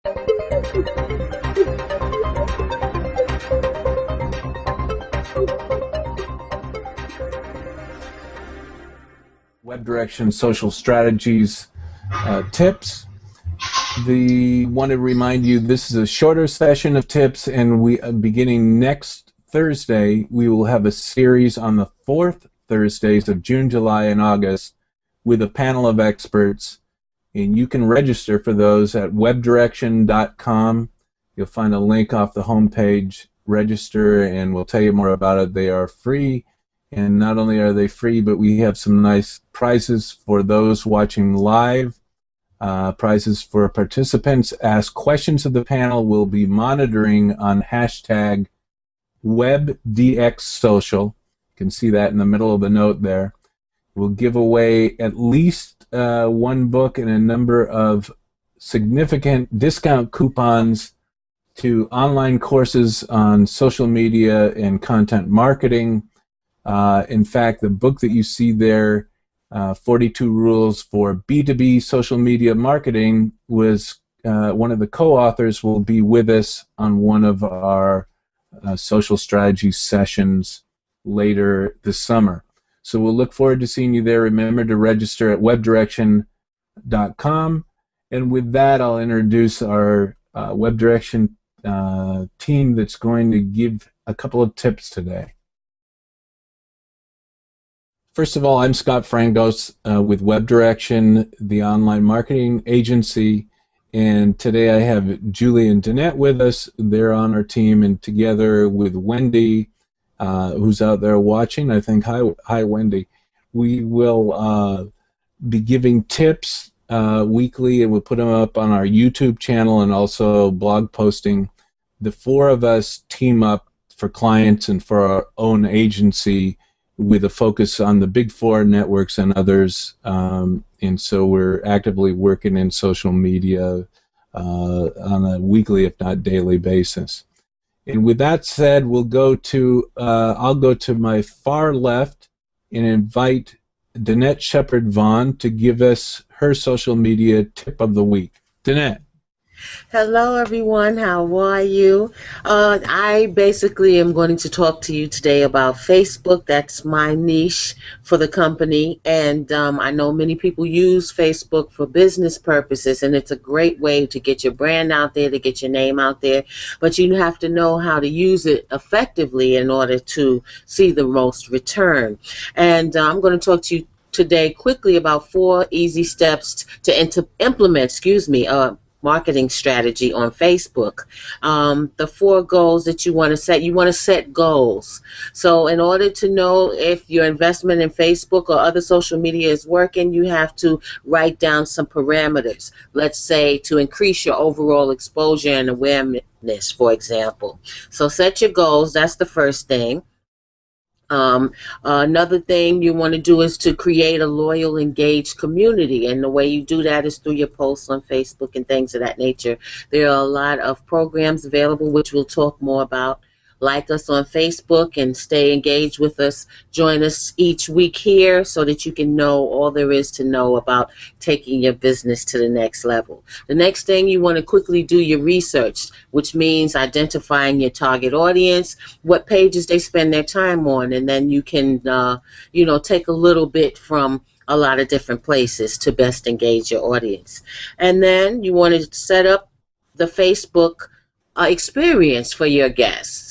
Web Direction Social Strategies tips. Want to remind you this is a shorter session of tips, and we beginning next Thursday we will have a series on the fourth Thursdays of June, July, and August with a panel of experts, and you can register for those at webdirection.com. You'll find a link off the homepage. Register, and we'll tell you more about it. They are free, and not only are they free, but we have some nice prizes for those watching live. Prizes for participants. Ask questions of the panel. We'll be monitoring on hashtag WebDXSocial. You can see that in the middle of the note there. We'll give away at least one book and a number of significant discount coupons to online courses on social media and content marketing. In fact, the book that you see there, 42 Rules for B2B Social Media Marketing, was one of the co-authors will be with us on one of our social strategy sessions later this summer. So we'll look forward to seeing you there. Remember to register at webdirection.com. And with that, I'll introduce our Web Direction team that's going to give a couple of tips today. First of all, I'm Scott Frangos with Web Direction, the online marketing agency, and today I have Julie and Danette with us. They're on our team, and together with Wendy, who's out there watching, I think. Hi, Wendy. We will be giving tips weekly, and we'll put them up on our YouTube channel and also blog posting. The four of us team up for clients and for our own agency with a focus on the big four networks and others, and so we're actively working in social media on a weekly, if not daily basis. And with that said, we'll go to I'll go to my far left and invite Danette Shepard-Vaughn to give us her social media tip of the week. Danette. Hello, everyone. How are you? I basically am going to talk to you today about Facebook. That's my niche for the company, and I know many people use Facebook for business purposes, and it's a great way to get your brand out there, to get your name out there, but you have to know how to use it effectively in order to see the most return. And I'm going to talk to you today quickly about 4 easy steps to implement, marketing strategy on Facebook. The 4 goals that you want to set goals. So in order to know if your investment in Facebook or other social media is working, you have to write down some parameters. Let's say to increase your overall exposure and awareness, for example. So set your goals. That's the first thing. Another thing you want to do is to create a loyal, engaged community, and the way you do that is through your posts on Facebook and things of that nature. There are a lot of programs available, which we'll talk more about. Like us on Facebook and stay engaged with us. Join us each week here so that you can know all there is to know about taking your business to the next level. The next thing, you want to quickly do your research, which means identifying your target audience, what pages they spend their time on, and then you can, take a little bit from a lot of different places to best engage your audience. And then you want to set up the Facebook experience for your guests,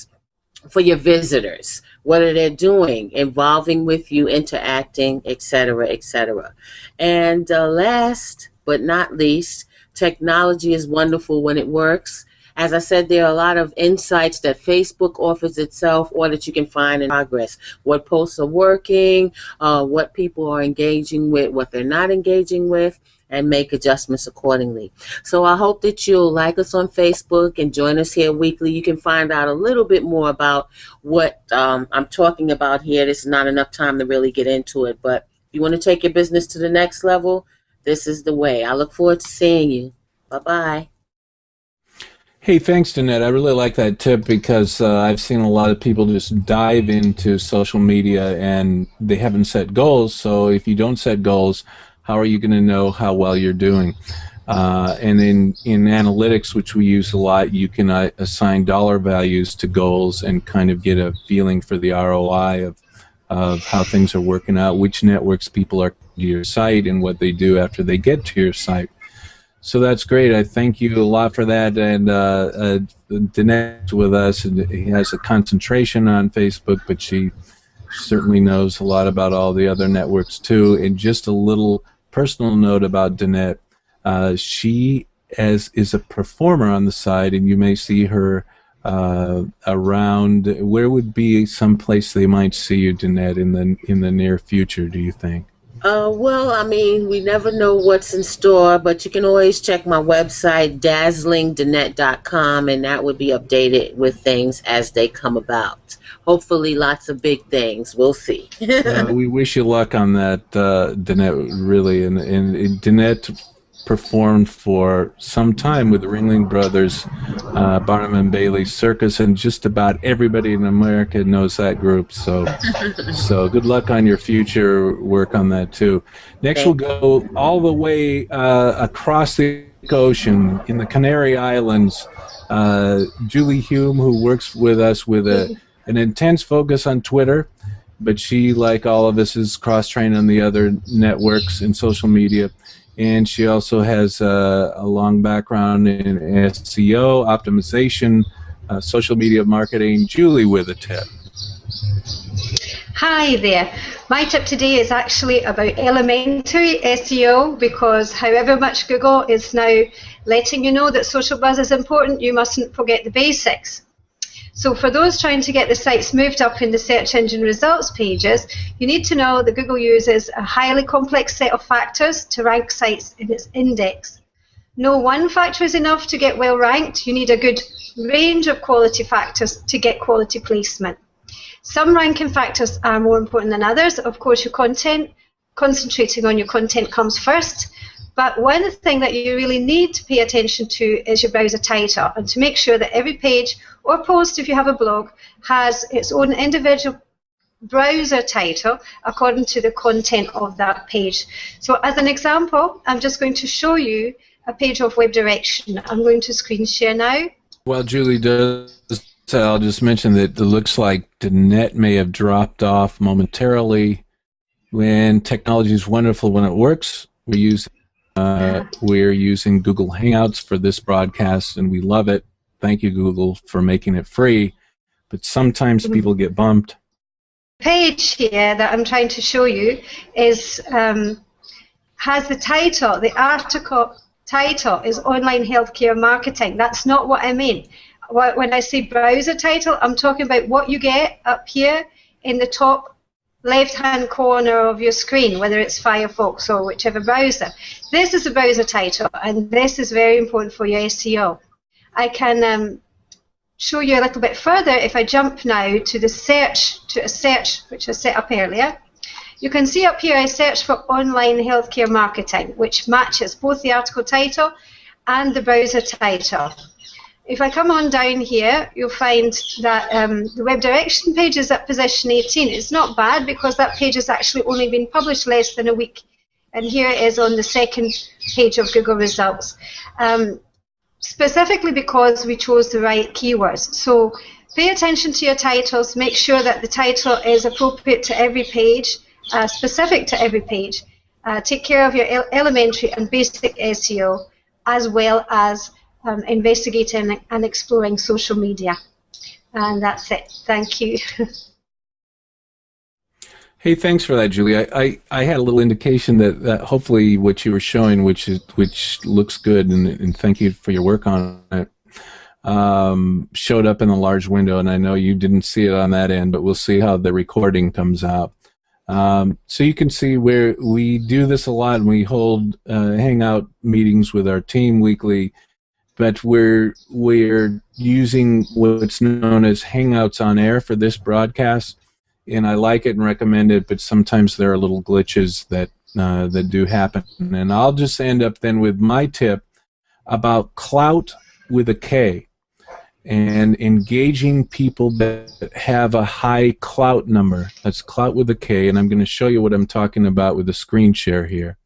for your visitors. What are they doing, involving with you, interacting, etc., etc. And last but not least, technology is wonderful when it works. As I said, there are a lot of insights that Facebook offers itself or that you can find in progress. What posts are working, what people are engaging with, what they're not engaging with, and make adjustments accordingly. So I hope that you'll like us on Facebook and join us here weekly. You can find out a little bit more about what I'm talking about here. There's not enough time to really get into it, but if you want to take your business to the next level, this is the way. I look forward to seeing you. Bye-bye. Hey, thanks, Danette. I really like that tip because I've seen a lot of people just dive into social media and they haven't set goals. So if you don't set goals, how are you going to know how well you're doing? And in analytics, which we use a lot, you can assign dollar values to goals and kind of get a feeling for the ROI of how things are working out, which networks people are to your site, and what they do after they get to your site. So that's great. I thank you a lot for that. And Danette's with us, and he has a concentration on Facebook, but she certainly knows a lot about all the other networks too. And just a little personal note about Danette. She is a performer on the side, and you may see her around. Where would be some place they might see you, Danette, in the near future, do you think? Well, I mean, we never know what's in store, but you can always check my website, dazzlingdanette.com, and that would be updated with things as they come about. Hopefully, lots of big things. We'll see. We wish you luck on that, Danette, really. And Danette performed for some time with the Ringling Brothers, Barnum and Bailey Circus, and just about everybody in America knows that group. So good luck on your future work on that too. Next, we'll go all the way across the ocean in the Canary Islands. Julie Hume, who works with us with an intense focus on Twitter, but she, like all of us, is cross-trained on the other networks and social media. And she also has a long background in SEO, optimization, social media marketing. Julie with a tip. Hi there. My tip today is actually about elementary SEO, because however much Google is now letting you know that social buzz is important, you mustn't forget the basics. So for those trying to get the sites moved up in the search engine results pages, you need to know that Google uses a highly complex set of factors to rank sites in its index. No one factor is enough to get well ranked. You need a good range of quality factors to get quality placement. Some ranking factors are more important than others. Of course, your content, concentrating on your content comes first. But one thing that you really need to pay attention to is your browser title, and to make sure that every page or post, if you have a blog, has its own individual browser title according to the content of that page. So as an example, I'm just going to show you a page of web direction. I'm going to screen share now. Well, Julie does. I'll just mention that it looks like the net may have dropped off momentarily. When technology is wonderful when it works, we're using Google Hangouts for this broadcast, and we love it. Thank you, Google, for making it free. But sometimes people get bumped. The page here that I'm trying to show you is has the title. The article title is Online Healthcare Marketing. That's not what I mean. When I say browser title, I'm talking about what you get up here in the top left-hand corner of your screen, whether it's Firefox or whichever browser. This is a browser title, and this is very important for your SEO. I can show you a little bit further if I jump now to a search which I set up earlier. You can see up here I search for online healthcare marketing, which matches both the article title and the browser title. If I come on down here, you'll find that the web direction page is at position 18. It's not bad, because that page has actually only been published less than a week. And here it is on the second page of Google results. Specifically because we chose the right keywords. So pay attention to your titles. Make sure that the title is appropriate to every page, specific to every page. Take care of your elementary and basic SEO, as well as investigating and exploring social media. And that's it. Thank you. Hey, thanks for that, Julie. I had a little indication that hopefully what you were showing, which looks good, and thank you for your work on it, showed up in a large window, and I know you didn't see it on that end, but we'll see how the recording comes out. So you can see where we do this a lot, and we hold hangout meetings with our team weekly, but we're using what's known as Hangouts on Air for this broadcast, and I like it and recommend it, but sometimes there are little glitches that do happen. And I'll just end up then with my tip about clout with a K, and engaging people that have a high clout number. That's clout with a K, and I'm going to show you what I'm talking about with the screen share here.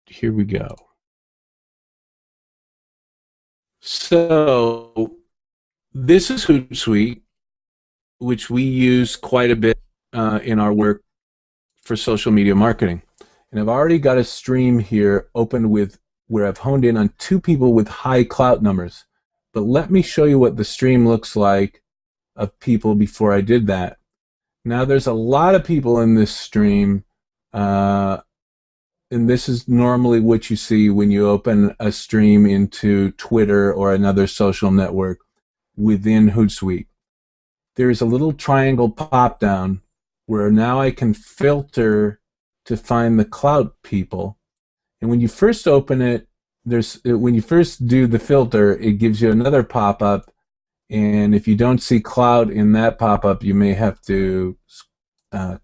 here we go. So this is Hootsuite, which we use quite a bit in our work for social media marketing. And I've already got a stream here open with where I've honed in on 2 people with high clout numbers. But let me show you what the stream looks like of people before I did that. Now there's a lot of people in this stream, and this is normally what you see when you open a stream into Twitter or another social network within Hootsuite. There's a little triangle pop down where now I can filter to find the clout people. And when you first open it, when you first do the filter, it gives you another pop-up, and if you don't see clout in that pop-up, you may have to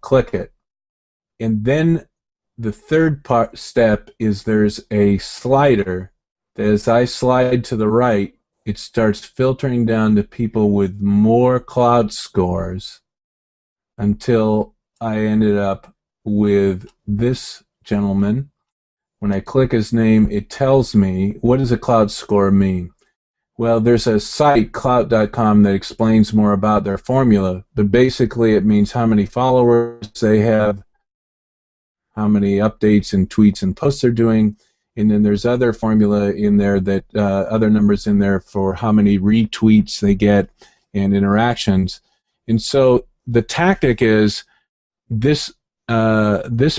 click it. And then the third step is there's a slider that as I slide to the right, it starts filtering down to people with more clout scores until I ended up with this gentleman. When I click his name, it tells me, what does a clout score mean? Well, there's a site, clout.com, that explains more about their formula, but basically it means how many followers they have, how many updates and tweets and posts they're doing, and then there's other formula in there that other numbers in there for how many retweets they get and interactions. And so the tactic is this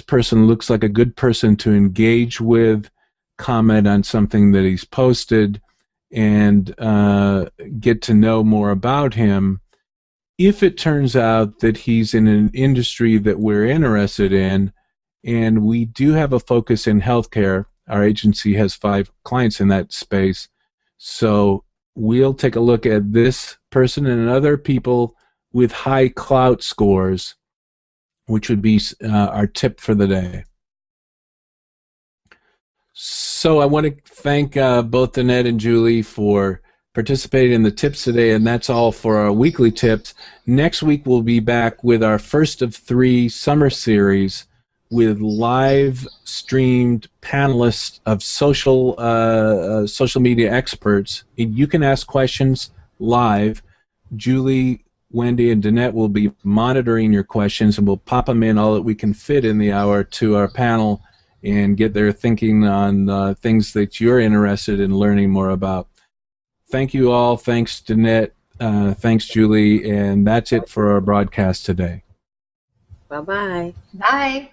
person looks like a good person to engage with, comment on something that he's posted, and get to know more about him. If it turns out that he's in an industry that we're interested in, and we do have a focus in healthcare, our agency has 5 clients in that space, so we'll take a look at this person and other people with high clout scores, which would be our tip for the day. So I want to thank both Danette and Julie for participating in the tips today, and that's all for our weekly tips. Next week we'll be back with our first of 3 summer series with live streamed panelists of social media experts. You can ask questions live. Julie, Wendy, and Danette will be monitoring your questions, and we'll pop them in all that we can fit in the hour to our panel and get their thinking on things that you're interested in learning more about. Thank you all. Thanks, Danette. Thanks, Julie. And that's it for our broadcast today. Bye-bye. Bye.